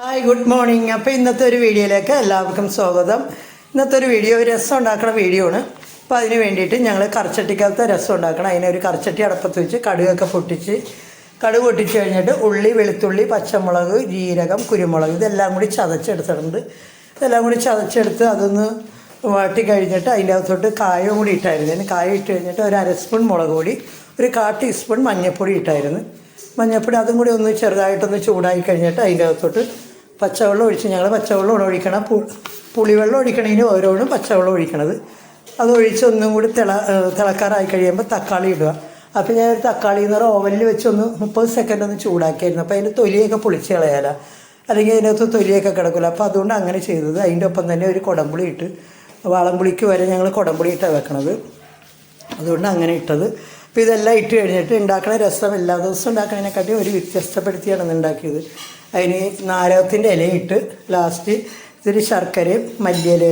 Hi good morning. അപ്പോൾ ഇന്നത്തെ ഒരു വീഡിയോയിലേക്ക് എല്ലാവർക്കും സ്വാഗതം. ഇന്നത്തെ ഒരു വീഡിയോ രസം ഉണ്ടാക്കുന്ന വീഡിയോ ആണ്. അപ്പോൾ അതിന് വേണ്ടിയിട്ട് ഞങ്ങൾ കറിച്ചട്ടിക്കകത്ത് രസം ഉണ്ടാക്കണം. അതിനൊരു കറിച്ചട്ടി അടപ്പത്ത് വെച്ച് കടുകൊക്കെ പൊട്ടിച്ച് കഴിഞ്ഞിട്ട് ഉള്ളി, വെളുത്തുള്ളി, പച്ചമുളക്, ജീരകം, കുരുമുളക് ഇതെല്ലാം കൂടി ചതച്ചെടുത്തിട്ടുണ്ട്. ഇതെല്ലാം കൂടി ചതച്ചെടുത്ത് അതൊന്ന് വാട്ടി കഴിഞ്ഞിട്ട് അതിൻ്റെ അകത്തോട്ട് കായവും കൂടി ഇട്ടായിരുന്നു. കായം ഇട്ട് കഴിഞ്ഞിട്ട് ഒരു 1/2 സ്പൂൺ മുളക് പൊടി, ഒരു 1/4 ടീസ്പൂൺ മഞ്ഞൾപ്പൊടി ഇട്ടായിരുന്നു. മഞ്ഞൾപ്പൊടി അതും കൂടി ഒന്ന് ചെറുതായിട്ടൊന്ന് ചൂടായി കഴിഞ്ഞിട്ട് അതിൻ്റെ അകത്തോട്ട് പച്ചവെള്ളം ഒഴിച്ച് ഞങ്ങൾ പച്ചവെള്ളം ഒഴിക്കണം. പുളിവെള്ളം ഒഴിക്കണതിന് ഓരോന്നും പച്ചവെള്ളം ഒഴിക്കണത്. അത് ഒഴിച്ച് ഒന്നും കൂടി തിളക്കാറായി കഴിയുമ്പോൾ തക്കാളി ഇടുക. അപ്പോൾ ഞാൻ ഒരു തക്കാളി എന്ന് പറഞ്ഞാൽ ഓവനിൽ വെച്ച് ഒന്ന് 30 സെക്കൻഡ് ഒന്ന് ചൂടാക്കിയായിരുന്നു. അപ്പോൾ അതിൻ്റെ തൊലിയൊക്കെ പൊളിച്ച് കളയാല, അല്ലെങ്കിൽ അതിനകത്ത് തൊലിയൊക്കെ കിടക്കില്ല. അപ്പോൾ അതുകൊണ്ട് അങ്ങനെ ചെയ്തത്. അതിൻ്റെ ഒപ്പം തന്നെ ഒരു കുടംപുളി ഇട്ട്, വാളംപുളിക്ക് വരെ ഞങ്ങൾ കുടംപുളി ഇട്ടാണ് വെക്കണത്. അതുകൊണ്ട് അങ്ങനെ ഇട്ടത്. അപ്പോൾ ഇതെല്ലാം ഇട്ട് കഴിഞ്ഞിട്ട് ഉണ്ടാക്കുന്ന രസം എല്ലാ ദിവസവും ഉണ്ടാക്കുന്നതിനെക്കാട്ടി ഒരു വ്യത്യസ്തപ്പെടുത്തിയാണ് ഉണ്ടാക്കിയത്. അതിന് നാരകത്തിൻ്റെ ഇലയിട്ട് ലാസ്റ്റ് ഇത്തിരി ശർക്കരയും മല്ലിയില